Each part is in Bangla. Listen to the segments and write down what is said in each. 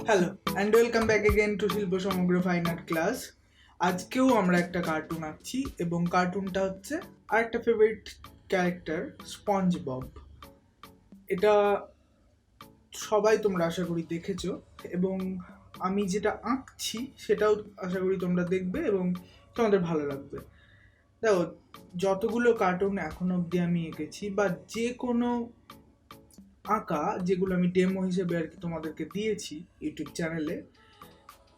Hello and welcome back again to Shilpasamagra fine art class. আজকেও আমরা একটা কার্টুন আঁকছি এবং কার্টুনটা হচ্ছে আরেকটা ফেভারিট ক্যারেক্টার স্পঞ্জ বব। এটা সবাই তোমরা আশা করি দেখেছো এবং আমি যেটা আঁকছি সেটাও আশা করি তোমরা দেখবে এবং তোমাদের ভালো লাগবে। দেখো, যতগুলো কার্টুন এখন অবধি আমি এঁকেছি বা যে কোনো আঁকা যেগুলো আমি ডেমো হিসেবে আর কি তোমাদেরকে দিয়েছি ইউটিউব চ্যানেলে,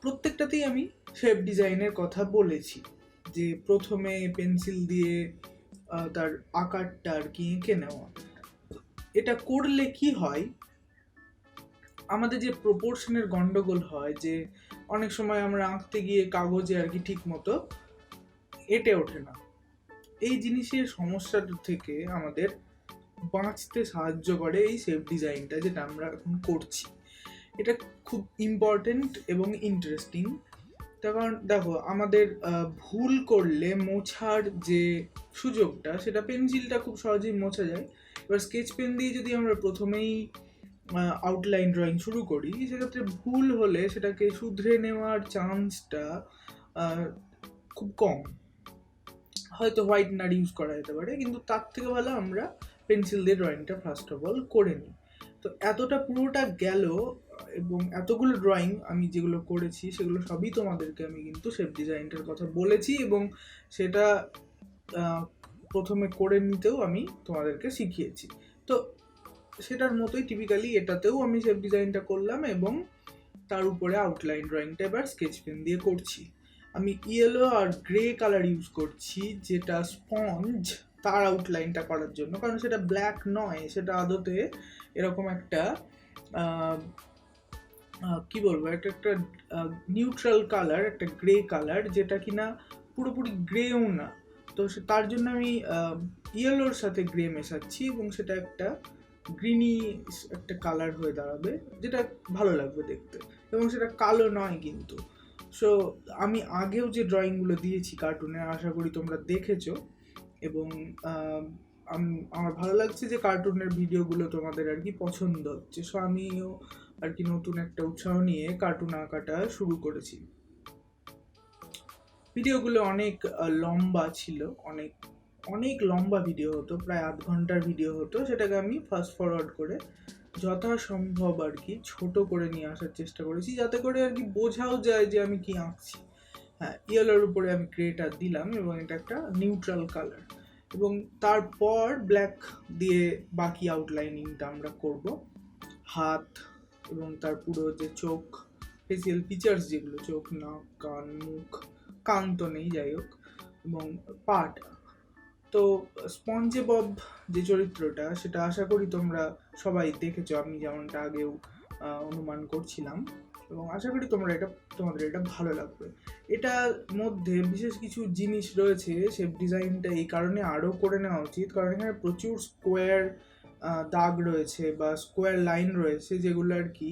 প্রত্যেকটাতেই আমি শেপ ডিজাইনের কথা বলেছি যে প্রথমে পেন্সিল দিয়ে তার আকারটা আর কি এঁকে নেওয়া। এটা করলে কি হয়, আমাদের যে প্রপোর্শনের গন্ডগোল হয় যে অনেক সময় আমরা আঁকতে গিয়ে কাগজে আর কি ঠিক মতো এঁটে ওঠে না, এই জিনিসের সমস্যাটা থেকে আমাদের বাঁচতে সাহায্য করে এই শেপ ডিজাইনটা যেটা আমরা এখন করছি। এটা খুব ইম্পর্টেন্ট এবং ইন্টারেস্টিং। তার কারণ দেখো, আমাদের ভুল করলে মোছার যে সুযোগটা সেটা পেন্সিলটা খুব সহজেই মোছা যায়। এবার স্কেচ পেন দিয়ে যদি আমরা প্রথমেই আউটলাইন ড্রয়িং শুরু করি, সেক্ষেত্রে ভুল হলে সেটাকে শুধরে নেওয়ার চান্সটা খুব কম। হয়তো হোয়াইটনার ইউজ করা যেতে পারে, কিন্তু তার থেকে ভালো আমরা পেন্সিল দিয়ে ড্রয়িংটা ফার্স্ট অফ অল করে নিই। তো এতটা পুরোটা গেল এবং এতগুলো ড্রয়িং আমি যেগুলো করেছি সেগুলো সবই তোমাদেরকে আমি কিন্তু শেপ ডিজাইনটার কথা বলেছি এবং সেটা প্রথমে করে নিতেও আমি তোমাদেরকে শিখিয়েছি। তো সেটার মতোই টিপিক্যালি এটাতেও আমি শেপ ডিজাইনটা করলাম এবং তার উপরে আউটলাইন ড্রয়িংটা এবার স্কেচ পেন দিয়ে করছি। আমি ইয়েলো আর গ্রে কালার ইউজ করছি, যেটা স্পঞ্জ তার আউটলাইনটা করার জন্য, কারণ সেটা ব্ল্যাক নয়, সেটা আদতে এরকম একটা কি বলবো, একটা একটা নিউট্রাল কালার, একটা গ্রে কালার, যেটা কিনা পুরোপুরি গ্রেও না। তো তার জন্য আমি ইয়েলোর সাথে গ্রে মেশাচ্ছি এবং সেটা একটা গ্রিনি একটা কালার হয়ে দাঁড়াবে, যেটা ভালো লাগবে দেখতে, এবং সেটা কালো নয় কিন্তু। সো আমি আগেও যে ড্রয়িংগুলো দিয়েছি কার্টুনে আশা করি তোমরা দেখেছো এবং আমার ভালো লাগছে যে কার্টুনের ভিডিওগুলো তোমাদের আর কি পছন্দ হচ্ছে। সো আমিও আর কি নতুন একটা উৎসাহ নিয়ে কার্টুন আঁকাটা শুরু করেছি। ভিডিওগুলো অনেক লম্বা ছিল, অনেক অনেক লম্বা ভিডিও হতো, প্রায় 8 ঘন্টার ভিডিও হতো। সেটাকে আমি ফাস্ট ফরওয়ার্ড করে যথাসম্ভব আর কি ছোট করে নিয়ে আসার চেষ্টা করেছি, যাতে করে আর কি বোঝাও যায় যে আমি কি আঁকছি। হ্যাঁ, ইয়েলোর উপরে আমি গ্রেটা দিলাম এবং এটা একটা নিউট্রাল কালার, এবং তারপর ব্ল্যাক দিয়ে বাকি আউটলাইনিংটা আমরা করব। হাত এবং তার পুরো যে চোখ, ফেসিয়াল ফিচার্স যেগুলো, চোখ, নাক, কান, মুখ, কান তো নেই, যাই হোক, এবং পাট। তো স্পঞ্জে বব যে চরিত্রটা, সেটা আশা করি তোমরা সবাই দেখেছো, আমি যেমনটা আগেও অনুমান করছিলাম, এবং আশা করি তোমাদের এটা ভালো লাগবে। এটার মধ্যে বিশেষ কিছু জিনিস রয়েছে, শেপ ডিজাইনটা এই কারণে আরও করে নেওয়া উচিত কারণ এখানে প্রচুর স্কোয়ার দাগ রয়েছে বা স্কোয়ার লাইন রয়েছে, যেগুলো আর কি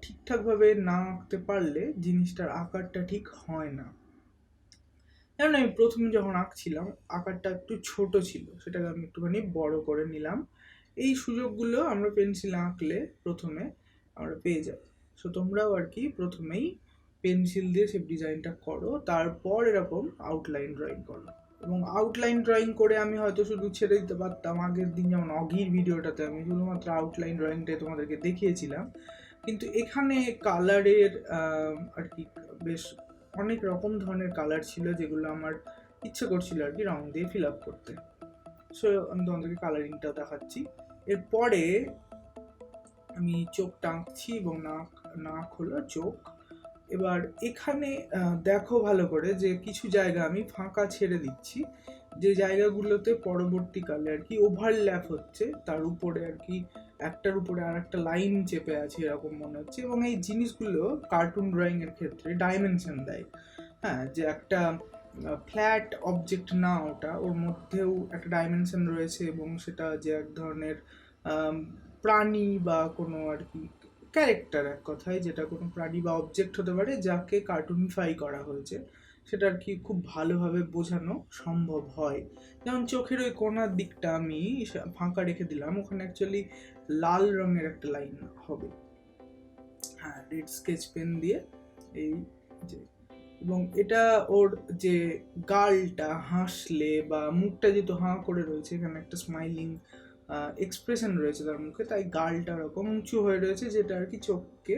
ঠিকঠাকভাবে না আঁকতে পারলে জিনিসটার আকারটা ঠিক হয় না। কারণ আমি প্রথমে যখন আঁকছিলাম আকারটা একটু ছোট ছিল, সেটাকে আমি একটুখানি বড় করে নিলাম। এই সুযোগগুলো আমরা পেন্সিলে আঁকলে প্রথমে আমরা পেয়ে যাই। সো তোমরাও আর কি প্রথমেই পেন্সিল দিয়ে শেপ ডিজাইনটা করো, তারপর এরকম আউটলাইন ড্রয়িং করো। এবং আউটলাইন ড্রয়িং করে আমি হয়তো শুধু ছেড়ে দিতে পারতাম, আগের দিন যেমন অগির ভিডিওটাতে আমি শুধুমাত্র আউটলাইন ড্রয়িংটাই তোমাদেরকে দেখিয়েছিলাম, কিন্তু এখানে কালারের আর কি বেশ অনেক রকম ধরনের কালার ছিল, যেগুলো আমার ইচ্ছে করছিল আর কি রং দিয়ে ফিল আপ করতে। সো আমি তোমাদেরকে কালারিংটাও দেখাচ্ছি। এরপরে আমি চোখটা আঁকছি এবং নাক হলো চোখ। এবার এখানে দেখো ভালো করে যে কিছু জায়গা আমি ফাঁকা ছেড়ে দিচ্ছি, যে জায়গাগুলোতে পরবর্তীকালে আর কি ওভারল্যাপ হচ্ছে, তার উপরে আর কি একটার উপরে আর একটা লাইন চেপে আছে এরকম মনে হচ্ছে, এবং এই জিনিসগুলো কার্টুন ড্রয়িং এর ক্ষেত্রে ডাইমেনশন দেয়। হ্যাঁ, যে একটা ফ্ল্যাট অবজেক্ট না, ওটা ওর মধ্যেও একটা ডাইমেনশন রয়েছে, এবং সেটা যে এক ধরনের প্রাণী বা কোনো আর কি ক্যারেক্টার, এক কথায় যেটা কোনো প্রাণী বা অবজেক্ট হতে পারে যাকে কার্টুনিফাই করা হয়েছে, সেটা আর কি খুব ভালোভাবে বোঝানো সম্ভব হয়। যেমন চোখের ওই কোণার দিকটা আমি ফাঁকা রেখে দিলাম, ওখানে অ্যাকচুয়ালি লাল রঙের একটা লাইন হবে। হ্যাঁ, রেড স্কেচ পেন দিয়ে এই যে, এবং এটা ওর যে গালটা হাসলে বা মুখটা যেহেতু হাঁ করে রয়েছে, এখানে একটা স্মাইলিং এক্সপ্রেশন রয়েছে তার মুখে, তাই গালটা ওরকম উঁচু হয়ে রয়েছে, যেটা আর কি চোখকে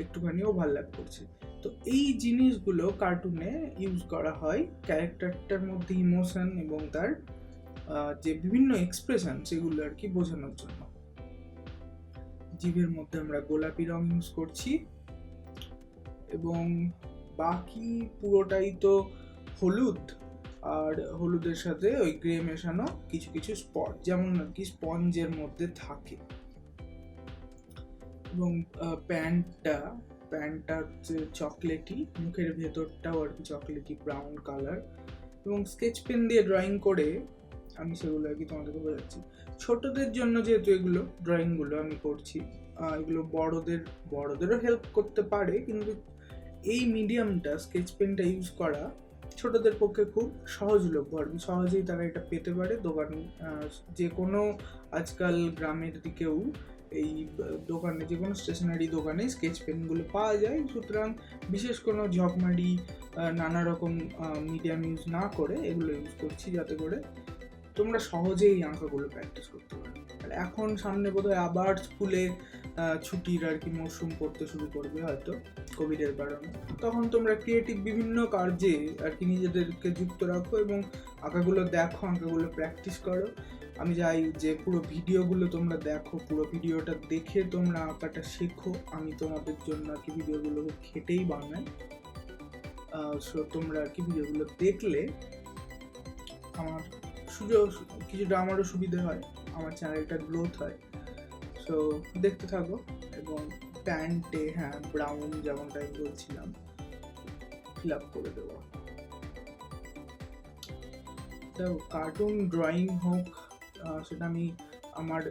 একটুখানি ওভারল্যাপ করছে। তো এই জিনিসগুলো কার্টুনে ইউজ করা হয় ক্যারেক্টারটার মধ্যে ইমোশন এবং তার যে বিভিন্ন এক্সপ্রেশন সেগুলো আর কি বোঝানোর জন্য। জিভের মধ্যে আমরা গোলাপি রং ইউজ করছি, এবং বাকি পুরোটাই তো হলুদ, আর হলুদের সাথে ওই গ্রে মেশানো কিছু কিছু স্পট, যেমন আর কি স্পঞ্জের মধ্যে থাকে। এবং প্যান্টটা হচ্ছে চকলেটি, মুখের ভেতরটাও আর কি চকলেটি ব্রাউন কালার। এবং স্কেচ পেন দিয়ে ড্রয়িং করে আমি সেগুলো আর কি তোমাদেরকে বোঝাচ্ছি। ছোটদের জন্য যেহেতু এগুলো ড্রয়িংগুলো আমি করছি, এগুলো বড়দেরও হেল্প করতে পারে, কিন্তু এই মিডিয়ামটা স্কেচ পেনটা ইউজ করা ছোটদের পক্ষে খুব সহজলভ্য আর কি, সহজেই তারা এটা পেতে পারে। দোকান যে কোনো আজকাল গ্রামের দিকেও এই দোকানে, যে কোনো স্টেশনারি দোকানে স্কেচ পেনগুলো পাওয়া যায়। সুতরাং বিশেষ কোনো ঝকমারি নানা রকম মিডিয়াম ইউজ না করে এগুলো ইউজ করছি, যাতে করে তোমরা সহজেই আঁকাগুলো প্র্যাকটিস করতে পারো। আর এখন সামনে বোধহয় আবার স্কুলে ছুটির আর কি মরশুম পড়তে শুরু করবে হয়তো কোভিডের কারণে, তখন তোমরা ক্রিয়েটিভ বিভিন্ন কার্যে আর কি নিজেদেরকে যুক্ত রাখো এবং আঁকাগুলো দেখো, আঁকাগুলো প্র্যাকটিস করো। আমি চাই যে পুরো ভিডিওগুলো তোমরা দেখো, পুরো ভিডিওটা দেখে তোমরা আঁকাটা শেখো। আমি তোমাদের জন্য আর কি ভিডিওগুলো খেটেই বানাই, সো তোমরা আর কি ভিডিওগুলো দেখলে আমার কিছুটা আমারও সুবিধা হয়, আমার চ্যানেলটা গ্রোথ হয়। সো দেখতে থাকো। এবং প্যান্টে হ্যাঁ ব্রাউন যেমনটা আমি বলছিলাম ফিল আপ করে দেবো। দেখো, কার্টুন ড্রয়িং হোক, সেটা আমি আমার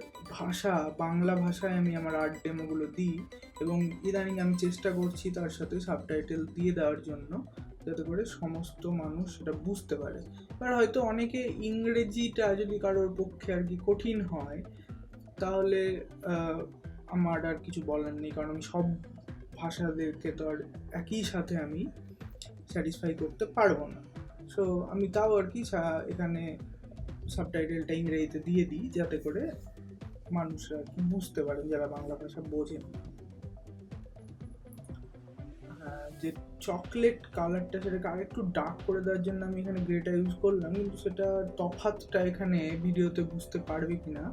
বাংলা ভাষায় আমি আমার আর্ট ডেমোগুলো দিই, এবং ইদানিং আমি চেষ্টা করছি তার সাথে সাবটাইটেল দিয়ে দেওয়ার জন্য, যাতে করে সমস্ত মানুষ সেটা বুঝতে পারে। এবার হয়তো অনেকে ইংরেজিটা যদি কারোর পক্ষে আর কি কঠিন হয়, তাহলে আমার আর কিছু বলার নেই, কারণ আমি সব ভাষাদেরকে তো আর একই সাথে আমি স্যাটিসফাই করতে পারবো না। সো আমি তাও আর কি এখানে সাবটাইটেলটা ইংরেজিতে দিয়ে দিই, যাতে করে মানুষরা আর কি বুঝতে পারে যারা বাংলা ভাষা বোঝেন। যে চকলেট কালারটা, সেটাকে আর একটু ডার্ক করে দেওয়ার জন্য আমি এখানে গ্রেটা ইউজ করলাম, কিন্তু সেটা তফাৎটা এখানে ভিডিওতে বুঝতে পারবে কিনা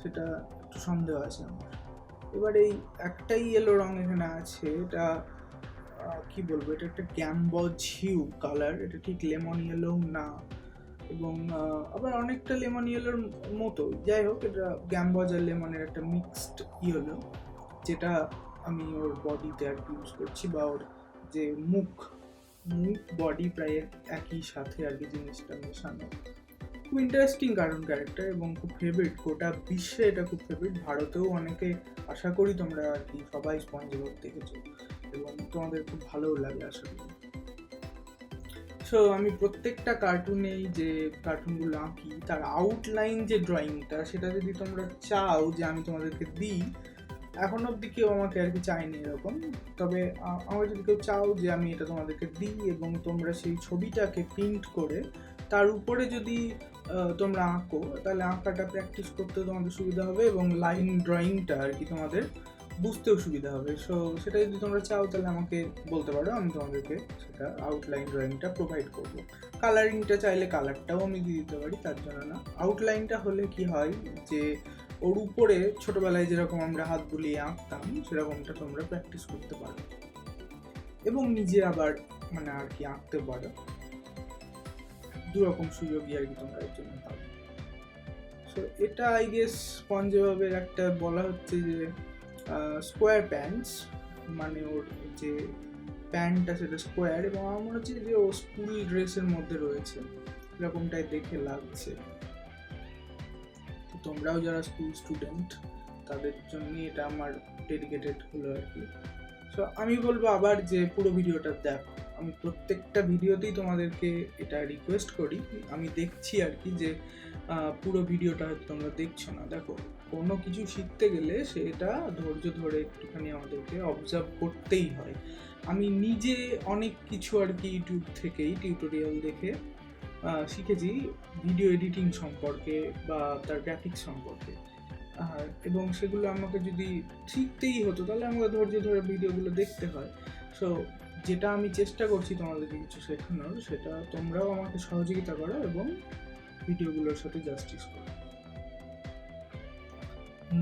সেটা একটু সন্দেহ আছে আমার। এবার এই একটাই ইয়েলো রং এখানে আছে, এটা কি বলবো, এটা একটা গ্যাম্বজ হিউ কালার, এটা ঠিক লেমন ইয়েলো না, এবং আবার অনেকটা লেমন ইয়েলোর মতো। যাই হোক, এটা গ্যাম্বজ আর লেমনের একটা মিক্সড ইয়েলো, যেটা আমি ওর বডিতে আর কি ইউজ করছি, বা ওর যে মুখ বডি প্রায় একই সাথে আর কি জিনিসটা মেশানো। খুব ইন্টারেস্টিং কারণ ক্যারেক্টার, এবং খুব ফেভারিট, গোটা বিশ্বে এটা খুব ফেভারিট। ভারতেও অনেকে, আশা করি তোমরা আর কি সবাই স্পঞ্জবব দেখেছো এবং তোমাদের খুব ভালোও লাগে আশা করি। সো আমি প্রত্যেকটা কার্টুনেই যে কার্টুনগুলো আঁকি তার আউটলাইন যে ড্রয়িংটা, সেটা যদি তোমরা চাও যে আমি তোমাদেরকে দিই, এখন অবধি কেউ আমাকে আর কি চায়নি এরকম, তবে আমার যদি কেউ চাও যে আমি এটা তোমাদেরকে দিই এবং তোমরা সেই ছবিটাকে প্রিন্ট করে তার উপরে যদি তোমরা আঁকো, তাহলে আঁকাটা প্র্যাকটিস করতে তোমাদের সুবিধা হবে এবং লাইন ড্রয়িংটা আর কি তোমাদের বুঝতেও সুবিধা হবে। সো সেটা যদি তোমরা চাও তাহলে আমাকে বলতে পারো, আমি তোমাদেরকে সেটা আউটলাইন ড্রয়িংটা প্রোভাইড করবো। কালারিংটা চাইলে কালারটাও আমি দিয়ে দিতে পারি, তার জন্য না। আউটলাইনটা হলে কি হয় যে ওর উপরে ছোটবেলায় যেরকম আমরা হাত বুলিয়ে আঁকতাম, সেরকমটা তোমরা প্র্যাকটিস করতে পারো এবং নিজে আবার মানে আর কি আঁকতে পারো। দুরকম সুযোগই আর কি তোমরা এর জন্য পাবে। সো এটা আই গেস স্পঞ্জববের একটা বলা হচ্ছে যে স্কোয়ার প্যান্টস, মানে ওর যে প্যান্টটা সেটা স্কোয়ার, এবং আমার মনে হচ্ছে যে ও স্কুল ড্রেসের মধ্যে রয়েছে, এরকমটাই দেখে লাগছে। তোমরাও যারা স্কুল স্টুডেন্ট তাদের জন্য এটা আমার ডেডিকেটেড হলো আর কি। সো আমি বলবো আবার যে পুরো ভিডিওটা দেখো, আমি প্রত্যেকটা ভিডিওতেই তোমাদেরকে এটা রিকোয়েস্ট করি। আমি দেখছি আর কি যে পুরো ভিডিওটা হয়তো তোমরা দেখছো না। দেখো, কোনো কিছু শিখতে গেলে সেটা ধৈর্য ধরে একটুখানি আমাদেরকে অবজার্ভ করতেই হয়। আমি নিজে অনেক কিছু আর কি ইউটিউব থেকেই টিউটোরিয়াল দেখে শিখেছি ভিডিও এডিটিং সম্পর্কে বা তার গ্রাফিক্স সম্পর্কে। এবং সেগুলো আমাকে যদি শিখতেই হতো তাহলে আমাকে ধৈর্য ধরে ভিডিওগুলো দেখতে হয়। সো যেটা আমি চেষ্টা করছি তোমাদেরকে কিছু শেখানোর, সেটা তোমরাও আমাকে সহযোগিতা করো এবং ভিডিওগুলোর সাথে জাস্টিস করো।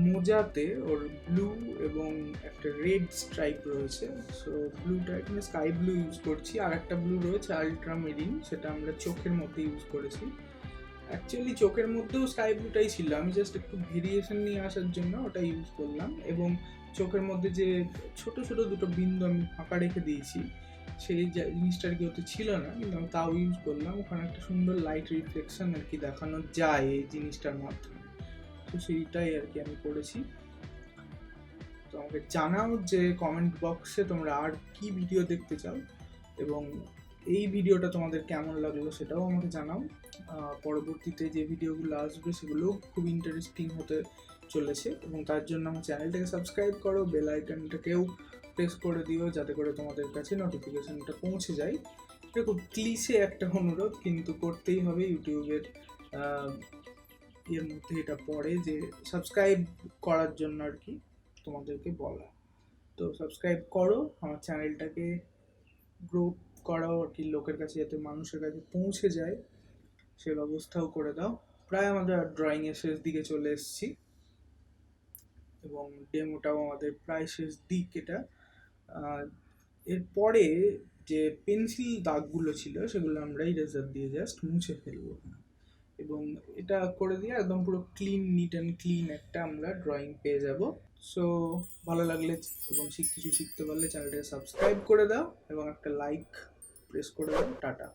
মোজাতে ওর ব্লু এবং একটা রেড স্ট্রাইপ রয়েছে। সো ব্লুটা এখানে স্কাই ব্লু ইউজ করছি, আর একটা ব্লু রয়েছে আলট্রা মেরিন, সেটা আমরা চোখের মধ্যে ইউজ করেছি। অ্যাকচুয়ালি চোখের মধ্যেও স্কাই ব্লুটাই ছিল, আমি জাস্ট একটু ভেরিয়েশন নিয়ে আসার জন্য ওটা ইউজ করলাম। এবং চোখের মধ্যে যে ছোট ছোট দুটো বিন্দু আমি ফাঁকা রেখে দিয়েছি, সেই জিনিসটা আর কি ওতে ছিল না, কিন্তু আমি তাও ইউজ করলাম। ওখানে একটা সুন্দর লাইট রিফ্লেকশন আর কি দেখানো যায় এই জিনিসটার মাধ্যমে। তো সেইটাই আর কি আমি করেছি। তো আমাকে জানাও যে কমেন্ট বক্সে তোমরা আর কি ভিডিও দেখতে চাও, এবং এই ভিডিওটা তোমাদের কেমন লাগলো সেটাও আমাকে জানাও। পরবর্তীতে যে ভিডিওগুলো আসবে সেগুলোও খুব ইন্টারেস্টিং হতে চলেছে, এবং তার জন্য আমার চ্যানেলটাকে সাবস্ক্রাইব করো, বেল আইকনটাকেও প্রেস করে দিও যাতে করে তোমাদের কাছে নোটিফিকেশনটা পৌঁছে যায়। এটা খুব ক্লিশে একটা অনুরোধ, কিন্তু করতেই হবে। ইউটিউবের এর মধ্যে এটা পড়ে যে সাবস্ক্রাইব করার জন্য আর কি তোমাদেরকে বলা। তো সাবস্ক্রাইব করো, আমার চ্যানেলটাকে গ্রো করাও আর কি, লোকের কাছে যাতে মানুষের কাছে পৌঁছে যায় সে ব্যবস্থাও করে দাও। প্রায় আমাদের ড্রয়িংয়ের শেষ দিকে চলে এসেছি, এবং ডেমোটাও আমাদের প্রায় শেষ দিক। এটা এরপরে যে পেন্সিল দাগগুলো ছিল সেগুলো আমরা ইরেজার দিয়ে জাস্ট মুছে ফেলবো, এবং এটা করে দিয়ে একদম পুরো ক্লিন, নিট অ্যান্ড ক্লিন একটা আমরা ড্রয়িং পেয়ে যাব। সো ভালো লাগলে এবং কিছু শিখতে পারলে চ্যানেলটাকে সাবস্ক্রাইব করে দাও এবং একটা লাইক প্রেস করে দাও। টাটা।